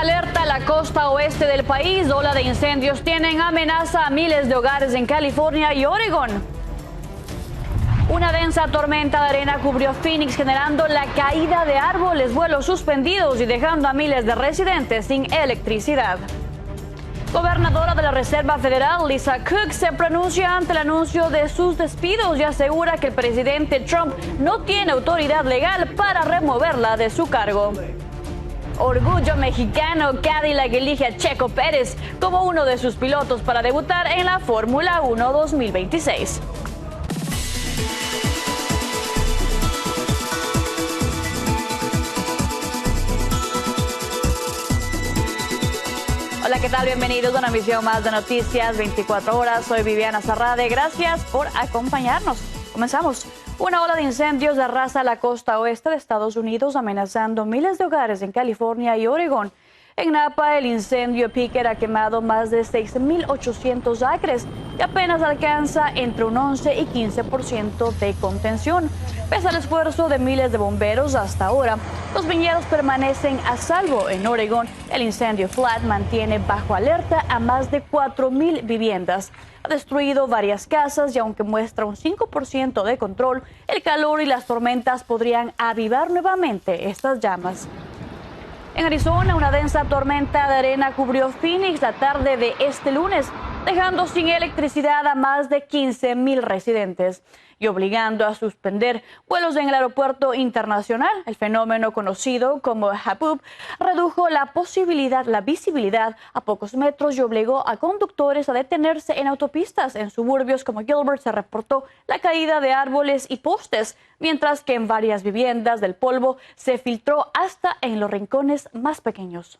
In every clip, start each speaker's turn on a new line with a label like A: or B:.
A: alerta la costa oeste del país. Ola de incendios tienen amenaza a miles de hogares en California y Oregón. Una densa tormenta de arena cubrió Phoenix, generando la caída de árboles, vuelos suspendidos y dejando a miles de residentes sin electricidad. Gobernadora de la Reserva Federal, Lisa Cook, se pronuncia ante el anuncio de sus despidos y asegura que el presidente Trump no tiene autoridad legal para removerla de su cargo. Orgullo mexicano, Cadillac elige a Checo Pérez como uno de sus pilotos para debutar en la Fórmula 1 2026. Hola, ¿qué tal? Bienvenidos a una emisión más de Noticias 24 horas. Soy Viviana Zarrade. Gracias por acompañarnos. Comenzamos. Una ola de incendios arrasa la costa oeste de Estados Unidos, amenazando miles de hogares en California y Oregón. En Napa, el incendio Picker ha quemado más de 6.800 acres y apenas alcanza entre un 11 y 15% de contención. Pese al esfuerzo de miles de bomberos hasta ahora, los viñedos permanecen a salvo. En Oregón, el incendio Flat mantiene bajo alerta a más de 4.000 viviendas. Ha destruido varias casas y aunque muestra un 5% de control, el calor y las tormentas podrían avivar nuevamente estas llamas. En Arizona, una densa tormenta de arena cubrió Phoenix la tarde de este lunes, dejando sin electricidad a más de 15.000 residentes y obligando a suspender vuelos en el aeropuerto internacional. El fenómeno conocido como Haboob redujo la visibilidad a pocos metros y obligó a conductores a detenerse en autopistas. En suburbios como Gilbert se reportó la caída de árboles y postes, mientras que en varias viviendas del polvo se filtró hasta en los rincones más pequeños.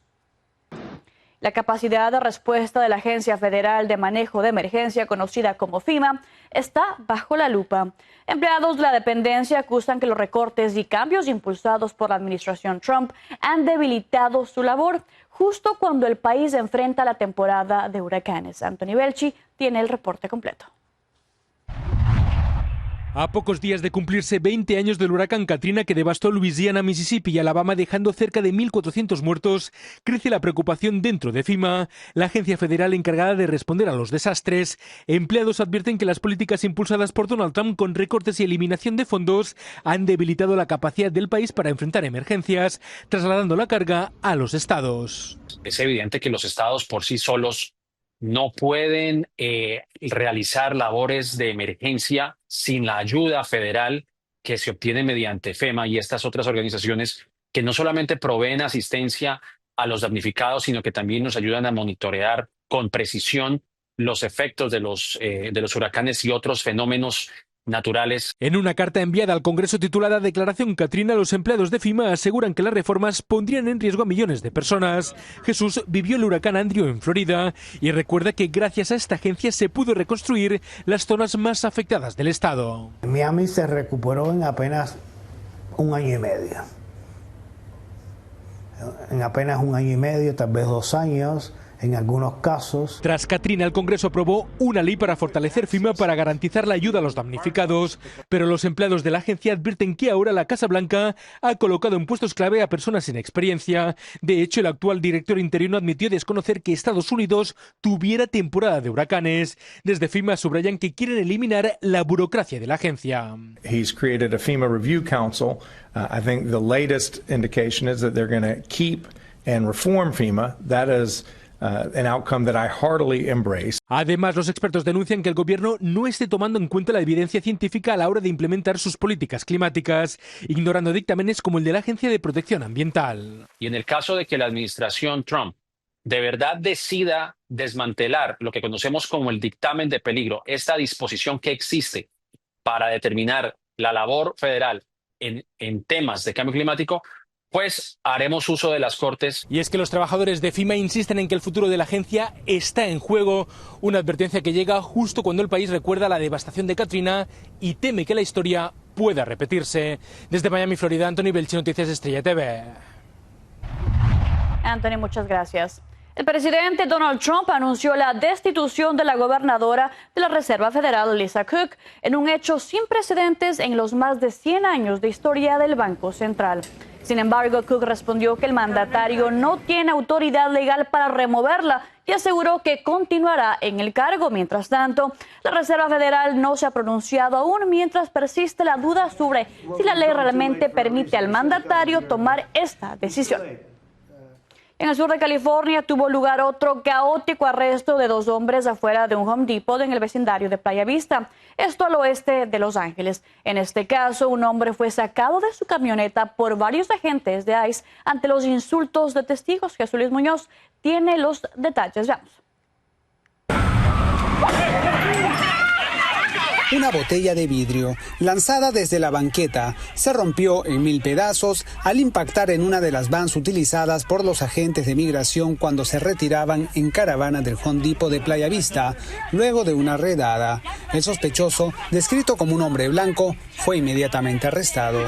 A: La capacidad de respuesta de la Agencia Federal de Manejo de Emergencia, conocida como FEMA, está bajo la lupa. Empleados de la dependencia acusan que los recortes y cambios impulsados por la administración Trump han debilitado su labor, justo cuando el país enfrenta la temporada de huracanes. Anthony Belchi tiene el reporte completo.
B: A pocos días de cumplirse 20 años del huracán Katrina que devastó Luisiana, Mississippi y Alabama, dejando cerca de 1.400 muertos, crece la preocupación dentro de FEMA, la agencia federal encargada de responder a los desastres. Empleados advierten que las políticas impulsadas por Donald Trump con recortes y eliminación de fondos han debilitado la capacidad del país para enfrentar emergencias, trasladando la carga a los estados.
C: Es evidente que los estados por sí solos no pueden realizar labores de emergencia sin la ayuda federal que se obtiene mediante FEMA y estas otras organizaciones que no solamente proveen asistencia a los damnificados, sino que también nos ayudan a monitorear con precisión los efectos de los huracanes y otros fenómenos naturales.
B: En una carta enviada al Congreso titulada Declaración Katrina, los empleados de FEMA aseguran que las reformas pondrían en riesgo a millones de personas. Jesús vivió el huracán Andrew en Florida y recuerda que gracias a esta agencia se pudo reconstruir las zonas más afectadas del estado.
D: Miami se recuperó en apenas un año y medio. En apenas un año y medio, tal vez 2 años. En algunos casos.
B: Tras Katrina, el Congreso aprobó una ley para fortalecer FEMA para garantizar la ayuda a los damnificados, pero los empleados de la agencia advierten que ahora la Casa Blanca ha colocado en puestos clave a personas sin experiencia. De hecho, el actual director interino admitió desconocer que Estados Unidos tuviera temporada de huracanes. Desde FEMA subrayan que quieren eliminar la burocracia de la agencia.
E: He's created a FEMA Review Council. I think the latest indication is that they're going to keep and reform FEMA. That is an outcome that I heartily embrace.
B: Además, los expertos denuncian que el gobierno no esté tomando en cuenta la evidencia científica a la hora de implementar sus políticas climáticas, ignorando dictámenes como el de la Agencia de Protección Ambiental.
C: Y en el caso de que la administración Trump de verdad decida desmantelar lo que conocemos como el dictamen de peligro, esta disposición que existe para determinar la labor federal en temas de cambio climático, pues haremos uso de las cortes.
B: Y es que los trabajadores de FEMA insisten en que el futuro de la agencia está en juego, una advertencia que llega justo cuando el país recuerda la devastación de Katrina y teme que la historia pueda repetirse. Desde Miami, Florida, Anthony Belchi, Noticias Estrella TV.
A: Anthony, muchas gracias. El presidente Donald Trump anunció la destitución de la gobernadora de la Reserva Federal, Lisa Cook, en un hecho sin precedentes en los más de 100 años de historia del Banco Central. Sin embargo, Cook respondió que el mandatario no tiene autoridad legal para removerla y aseguró que continuará en el cargo. Mientras tanto, la Reserva Federal no se ha pronunciado aún mientras persiste la duda sobre si la ley realmente permite al mandatario tomar esta decisión. En el sur de California tuvo lugar otro caótico arresto de 2 hombres afuera de un Home Depot en el vecindario de Playa Vista, esto al oeste de Los Ángeles. En este caso, un hombre fue sacado de su camioneta por varios agentes de ICE ante los insultos de testigos. Jesús Luis Muñoz tiene los detalles. Veamos.
F: Una botella de vidrio, lanzada desde la banqueta, se rompió en 1000 pedazos al impactar en una de las vans utilizadas por los agentes de migración cuando se retiraban en caravana del Home Depot de Playa Vista, luego de una redada. El sospechoso, descrito como un hombre blanco, fue inmediatamente arrestado.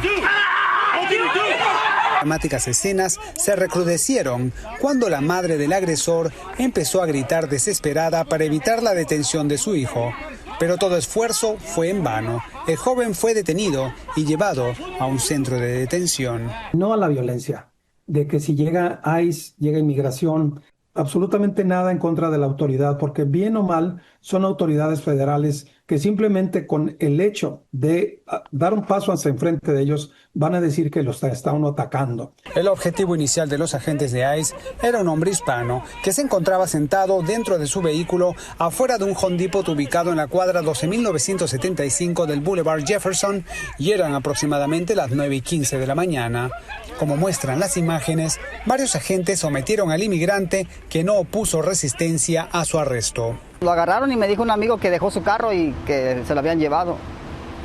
F: Dramáticas escenas se recrudecieron cuando la madre del agresor empezó a gritar desesperada para evitar la detención de su hijo. Pero todo esfuerzo fue en vano. El joven fue detenido y llevado a un centro de detención.
G: No a la violencia, de que si llega ICE, llega inmigración, absolutamente nada en contra de la autoridad, porque bien o mal son autoridades federales que simplemente con el hecho de dar un paso hacia enfrente de ellos van a decir que los está uno atacando.
F: El objetivo inicial de los agentes de ICE era un hombre hispano que se encontraba sentado dentro de su vehículo afuera de un Home Depot ubicado en la cuadra 12.975 del Boulevard Jefferson y eran aproximadamente las 9:15 de la mañana. Como muestran las imágenes, varios agentes sometieron al inmigrante que no opuso resistencia a su arresto.
H: Lo agarraron y me dijo un amigo que dejó su carro y que se lo habían llevado.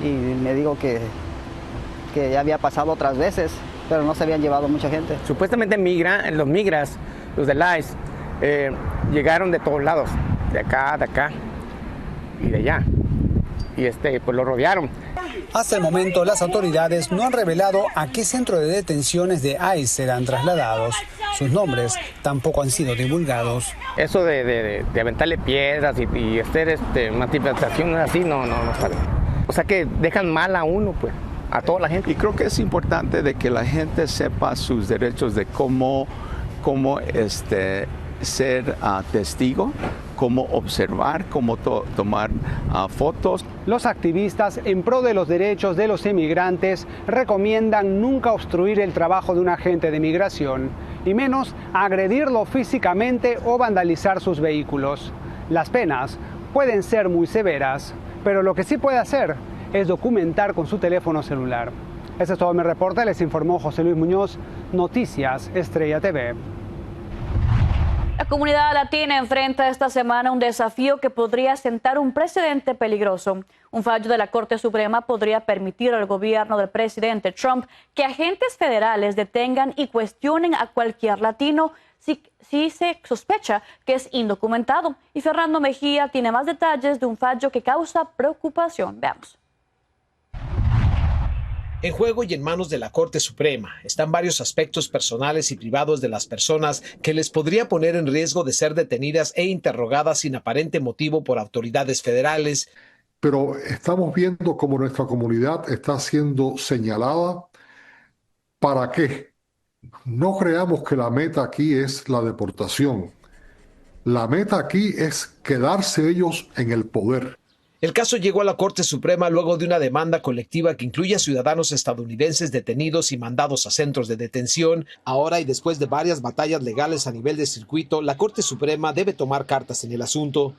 H: Y me dijo que ya había pasado otras veces, pero no se habían llevado mucha gente.
I: Supuestamente los migras, los del ICE, llegaron de todos lados, de acá y de allá. Y pues lo rodearon.
F: Hasta el momento, las autoridades no han revelado a qué centro de detenciones de ICE serán trasladados. Sus nombres tampoco han sido divulgados.
I: Eso de aventarle piedras y hacer manifestaciones así, no sabe. O sea que dejan mal a uno, pues, a toda la gente.
J: Y creo que es importante de que la gente sepa sus derechos de cómo ser testigo, cómo observar, cómo tomar fotos.
K: Los activistas en pro de los derechos de los inmigrantes recomiendan nunca obstruir el trabajo de un agente de migración y menos agredirlo físicamente o vandalizar sus vehículos. Las penas pueden ser muy severas, pero lo que sí puede hacer es documentar con su teléfono celular. Ese es todo mi reporte, les informó José Luis Muñoz, Noticias Estrella TV.
A: La comunidad latina enfrenta esta semana un desafío que podría sentar un precedente peligroso. Un fallo de la Corte Suprema podría permitir al gobierno del presidente Trump que agentes federales detengan y cuestionen a cualquier latino si se sospecha que es indocumentado. Y Fernando Mejía tiene más detalles de un fallo que causa preocupación. Veamos.
L: En juego y en manos de la Corte Suprema están varios aspectos personales y privados de las personas que les podría poner en riesgo de ser detenidas e interrogadas sin aparente motivo por autoridades federales.
M: Pero estamos viendo cómo nuestra comunidad está siendo señalada. ¿Para qué? No creamos que la meta aquí es la deportación. La meta aquí es quedarse ellos en el poder.
L: El caso llegó a la Corte Suprema luego de una demanda colectiva que incluye a ciudadanos estadounidenses detenidos y mandados a centros de detención. Ahora y después de varias batallas legales a nivel de circuito, la Corte Suprema debe tomar cartas en el asunto.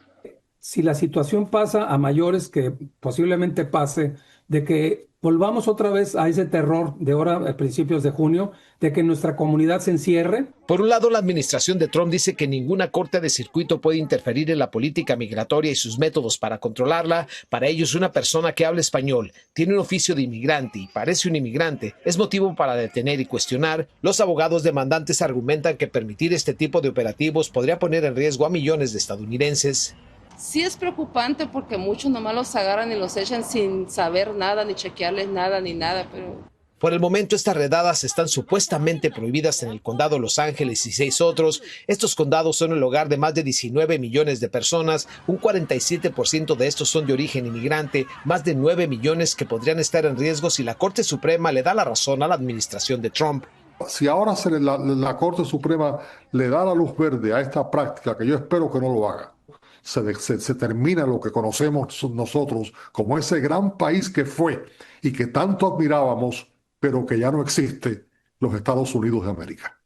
G: Si la situación pasa a mayores, que posiblemente pase, de que volvamos otra vez a ese terror de ahora a principios de junio, de que nuestra comunidad se encierre.
L: Por un lado, la administración de Trump dice que ninguna corte de circuito puede interferir en la política migratoria y sus métodos para controlarla. Para ellos, una persona que habla español, tiene un oficio de inmigrante y parece un inmigrante, es motivo para detener y cuestionar. Los abogados demandantes argumentan que permitir este tipo de operativos podría poner en riesgo a millones de estadounidenses.
N: Sí es preocupante porque muchos nomás los agarran y los echan sin saber nada, ni chequearles nada, ni nada, pero
L: Por el momento, estas redadas están supuestamente prohibidas en el condado de Los Ángeles y 6 otros. Estos condados son el hogar de más de 19 millones de personas. Un 47% de estos son de origen inmigrante, más de 9 millones que podrían estar en riesgo si la Corte Suprema le da la razón a la administración de Trump.
M: Si ahora la Corte Suprema le da la luz verde a esta práctica, que yo espero que no lo haga, se termina lo que conocemos nosotros como ese gran país que fue y que tanto admirábamos, pero que ya no existe, los Estados Unidos de América.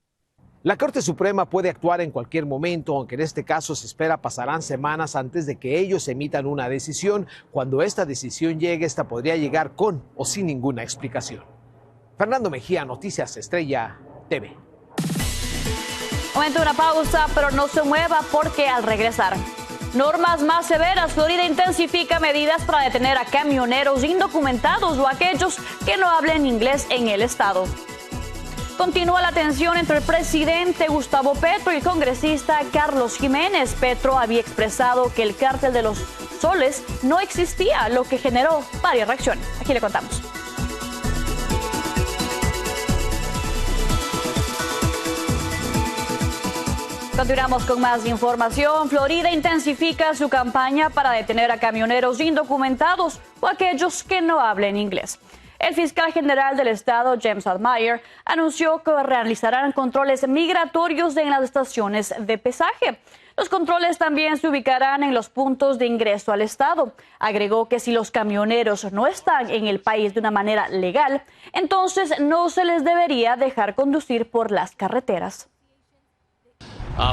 L: La Corte Suprema puede actuar en cualquier momento, aunque en este caso se espera pasarán semanas antes de que ellos emitan una decisión. Cuando esta decisión llegue, esta podría llegar con o sin ninguna explicación. Fernando Mejía, Noticias Estrella TV.
A: Momento de una pausa, pero no se mueva porque al regresar, normas más severas. Florida intensifica medidas para detener a camioneros indocumentados o aquellos que no hablen inglés en el estado. Continúa la tensión entre el presidente Gustavo Petro y el congresista Carlos Jiménez. Petro había expresado que el cártel de los soles no existía, lo que generó varias reacciones. Aquí le contamos. Continuamos con más información. Florida intensifica su campaña para detener a camioneros indocumentados o aquellos que no hablen inglés. El fiscal general del estado, James Altmaier, anunció que realizarán controles migratorios en las estaciones de pesaje. Los controles también se ubicarán en los puntos de ingreso al estado. Agregó que si los camioneros no están en el país de una manera legal, entonces no se les debería dejar conducir por las carreteras.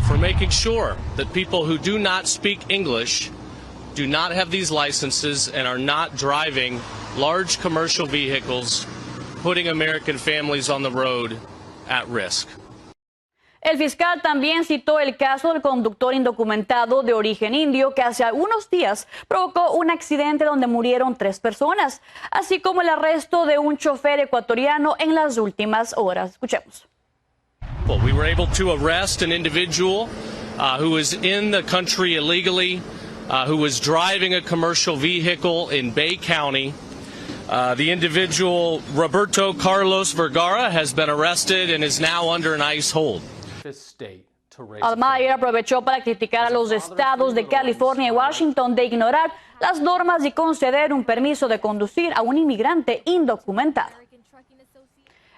O: For making sure that people who do not speak English do not have these licenses and are not driving large commercial vehicles, putting American families on the road at risk.
A: El fiscal también citó el caso del conductor indocumentado de origen indio que hace algunos días provocó un accidente donde murieron 3 personas, así como el arresto de un chofer ecuatoriano en las últimas horas. Escuchemos.
O: We were able to arrest an individual who was in the country illegally, who was driving a commercial vehicle in Bay County. The individual, Roberto Carlos Vergara, has been arrested and is now under an ICE hold.
A: Altmaier aprovechó para criticar a los estados de California y Washington de ignorar las normas y conceder un permiso de conducir a un inmigrante indocumentado.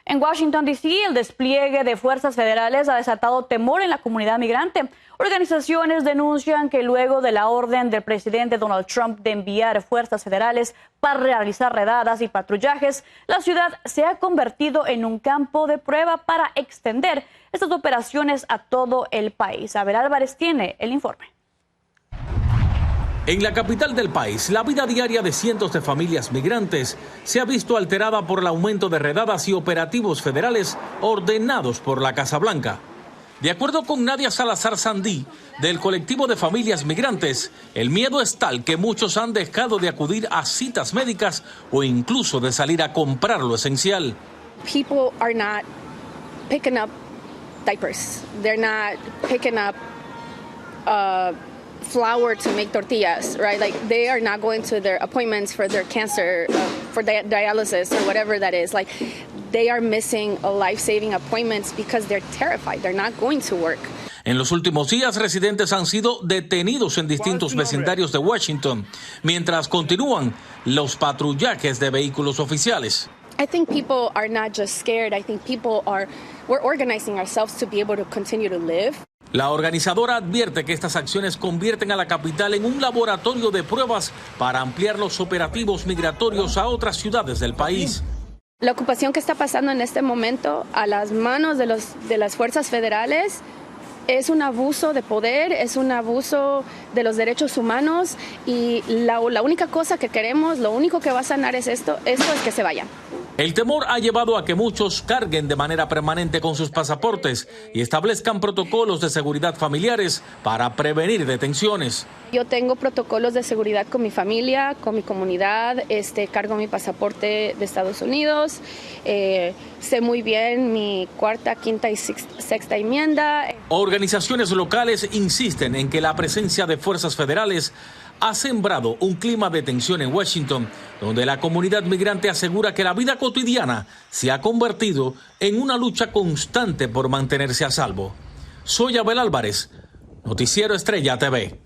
A: En Washington, D.C., el despliegue de fuerzas federales ha desatado temor en la comunidad migrante. Organizaciones denuncian que luego de la orden del presidente Donald Trump de enviar fuerzas federales para realizar redadas y patrullajes, la ciudad se ha convertido en un campo de prueba para extender estas operaciones a todo el país. Abel Álvarez tiene el informe.
P: En la capital del país, la vida diaria de cientos de familias migrantes se ha visto alterada por el aumento de redadas y operativos federales ordenados por la Casa Blanca. De acuerdo con Nadia Salazar Sandí, del colectivo de familias migrantes, el miedo es tal que muchos han dejado de acudir a citas médicas o incluso de salir a comprar lo esencial.
Q: People are not picking up diapers. They're not picking up flour to make tortillas, right? Like they are not going to their appointments for their cancer, for dialysis or whatever that is. Like they are missing a life-saving appointments because they're terrified. They're not going to work.
P: En los últimos días, residentes han sido detenidos en distintos vecindarios de Washington, mientras continúan los patrullajes de vehículos oficiales.
Q: I think people are not just scared. I think we're organizing ourselves to be able to continue to live.
P: La organizadora advierte que estas acciones convierten a la capital en un laboratorio de pruebas para ampliar los operativos migratorios a otras ciudades del país.
Q: La ocupación que está pasando en este momento a las manos de las fuerzas federales es un abuso de poder, es un abuso de los derechos humanos y la única cosa que queremos, lo único que va a sanar es esto es que se vayan.
P: El temor ha llevado a que muchos carguen de manera permanente con sus pasaportes y establezcan protocolos de seguridad familiares para prevenir detenciones.
Q: Yo tengo protocolos de seguridad con mi familia, con mi comunidad, cargo mi pasaporte de Estados Unidos, sé muy bien mi cuarta, quinta y sexta enmienda.
P: Organizaciones locales insisten en que la presencia de fuerzas federales ha sembrado un clima de tensión en Washington, donde la comunidad migrante asegura que la vida cotidiana se ha convertido en una lucha constante por mantenerse a salvo. Soy Abel Álvarez, Noticiero Estrella TV.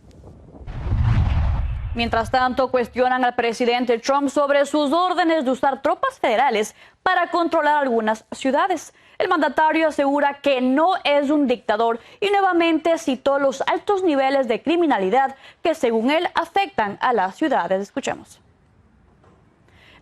A: Mientras tanto, cuestionan al presidente Trump sobre sus órdenes de usar tropas federales para controlar algunas ciudades. El mandatario asegura que no es un dictador y nuevamente citó los altos niveles de criminalidad que, según él, afectan a las ciudades. Escuchemos.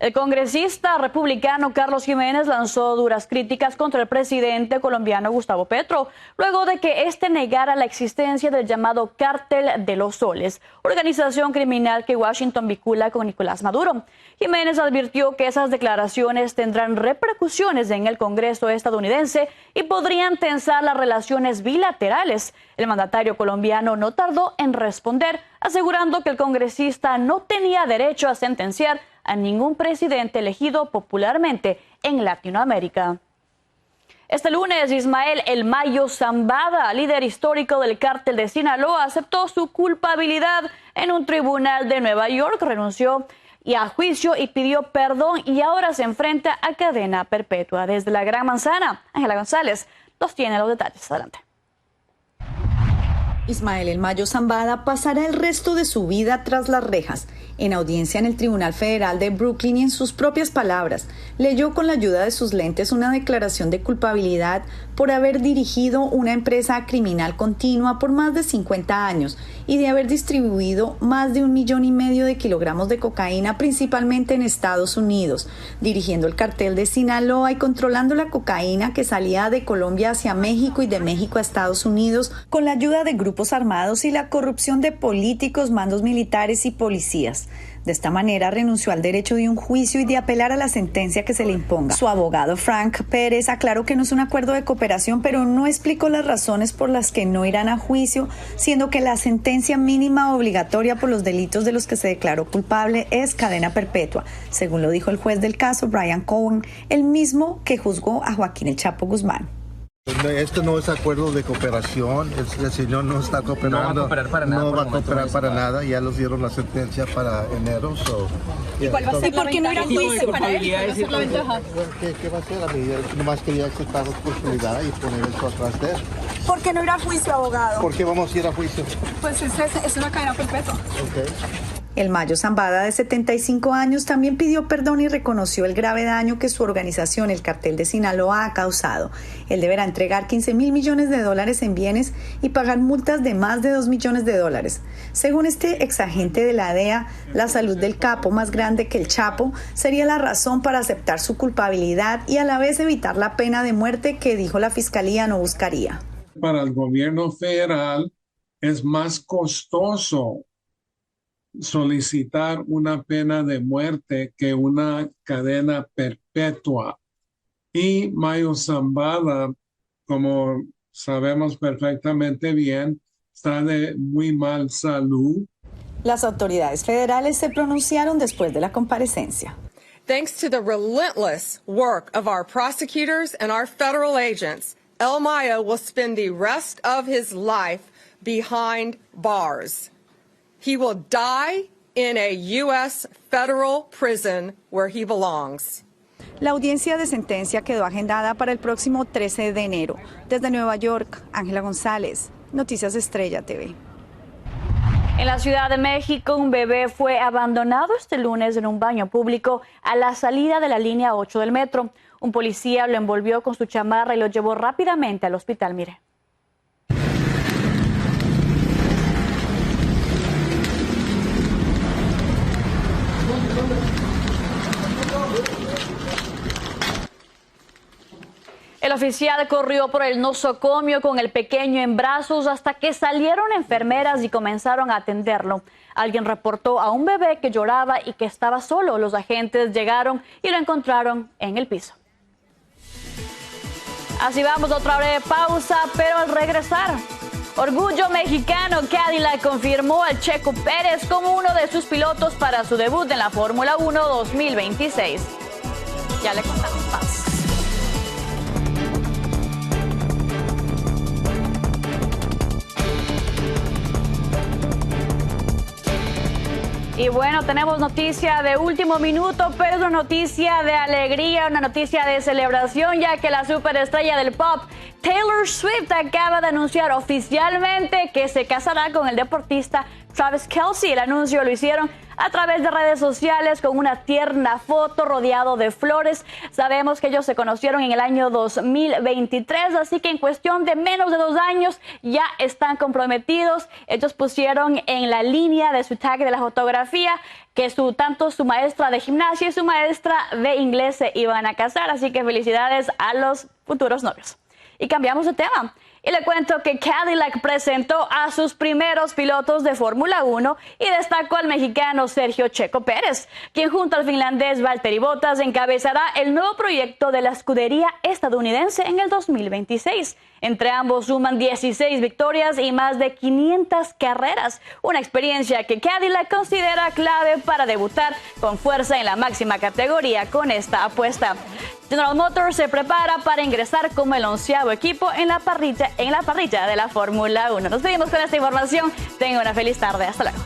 A: El congresista republicano Carlos Jiménez lanzó duras críticas contra el presidente colombiano Gustavo Petro, luego de que éste negara la existencia del llamado Cártel de los Soles, organización criminal que Washington vincula con Nicolás Maduro. Jiménez advirtió que esas declaraciones tendrán repercusiones en el Congreso estadounidense y podrían tensar las relaciones bilaterales. El mandatario colombiano no tardó en responder, asegurando que el congresista no tenía derecho a sentenciar a ningún presidente elegido popularmente en Latinoamérica. Este lunes, Ismael El Mayo Zambada, líder histórico del cártel de Sinaloa, aceptó su culpabilidad en un tribunal de Nueva York, renunció a juicio y pidió perdón y ahora se enfrenta a cadena perpetua. Desde la Gran Manzana, Ángela González nos tiene los detalles. Adelante.
R: Ismael El Mayo Zambada pasará el resto de su vida tras las rejas. En audiencia en el Tribunal Federal de Brooklyn y en sus propias palabras, leyó con la ayuda de sus lentes una declaración de culpabilidad por haber dirigido una empresa criminal continua por más de 50 años y de haber distribuido más de 1,5 millones de kilogramos de cocaína, principalmente en Estados Unidos, dirigiendo el cartel de Sinaloa y controlando la cocaína que salía de Colombia hacia México y de México a Estados Unidos con la ayuda de grupos armados y la corrupción de políticos, mandos militares y policías. De esta manera renunció al derecho de un juicio y de apelar a la sentencia que se le imponga. Su abogado Frank Pérez aclaró que no es un acuerdo de cooperación, pero no explicó las razones por las que no irán a juicio, siendo que la sentencia mínima obligatoria por los delitos de los que se declaró culpable es cadena perpetua, según lo dijo el juez del caso, Brian Cohen, el mismo que juzgó a Joaquín El Chapo Guzmán.
S: Esto no es acuerdo de cooperación, el señor no está cooperando, no va a cooperar para nada, no va a cooperar para nada, ya los dieron la sentencia para enero.
R: ¿Y cuál va a ser la ventaja? ¿Por qué no ir a juicio para él?
S: ¿Qué va a hacer, amiga? Nomás quería aceptar responsabilidad y poner eso atrás de él.
R: ¿Por qué no ir a juicio, abogado?
S: ¿Por qué vamos a ir a juicio?
R: Pues es una cadena perpetua.
S: Okay.
R: El Mayo Zambada, de 75 años, también pidió perdón y reconoció el grave daño que su organización, el Cartel de Sinaloa, ha causado. Él deberá entregar $15,000 millones en bienes y pagar multas de más de $2 millones. Según este exagente de la DEA, la salud del capo, más grande que el Chapo, sería la razón para aceptar su culpabilidad y a la vez evitar la pena de muerte que, dijo la fiscalía, no buscaría.
T: Para el gobierno federal es más costoso solicitar una pena de muerte que una cadena perpetua. Y Mayo Zambada, como sabemos perfectamente bien, está de muy mal salud.
R: Las autoridades federales se pronunciaron después de la comparecencia.
U: Thanks to the relentless work of our prosecutors and our federal agents, El Mayo will spend the rest of his life behind bars. He will die in a U.S. federal prison where he belongs.
R: La audiencia de sentencia quedó agendada para el próximo 13 de enero. Desde Nueva York, Ángela González, Noticias Estrella TV.
A: En la Ciudad de México, un bebé fue abandonado este lunes en un baño público a la salida de la línea 8 del metro. Un policía lo envolvió con su chamarra y lo llevó rápidamente al hospital. Mire. El oficial corrió por el nosocomio con el pequeño en brazos hasta que salieron enfermeras y comenzaron a atenderlo. Alguien reportó a un bebé que lloraba y que estaba solo. Los agentes llegaron y lo encontraron en el piso. Así vamos a otra breve pausa, pero al regresar, Orgullo Mexicano, Cadillac confirmó a Checo Pérez como uno de sus pilotos para su debut en la Fórmula 1 2026. Ya le contamos. Pausa. Y bueno, tenemos noticia de último minuto, pero es una noticia de alegría, una noticia de celebración, ya que la superestrella del pop, Taylor Swift, acaba de anunciar oficialmente que se casará con el deportista Travis Kelce. El anuncio lo hicieron a través de redes sociales con una tierna foto rodeado de flores. Sabemos que ellos se conocieron en el año 2023, así que en cuestión de menos de 2 años ya están comprometidos. Ellos pusieron en la línea de su tag de la fotografía que tanto su maestra de gimnasia y su maestra de inglés se iban a casar, así que felicidades a los futuros novios. Y cambiamos de tema. Y le cuento que Cadillac presentó a sus primeros pilotos de Fórmula 1 y destacó al mexicano Sergio Checo Pérez, quien junto al finlandés Valtteri Bottas encabezará el nuevo proyecto de la escudería estadounidense en el 2026. Entre ambos suman 16 victorias y más de 500 carreras, una experiencia que Cadillac considera clave para debutar con fuerza en la máxima categoría con esta apuesta. General Motors se prepara para ingresar como el 11º equipo en la parrilla de la Fórmula 1. Nos despedimos con esta información. Tengan una feliz tarde. Hasta luego.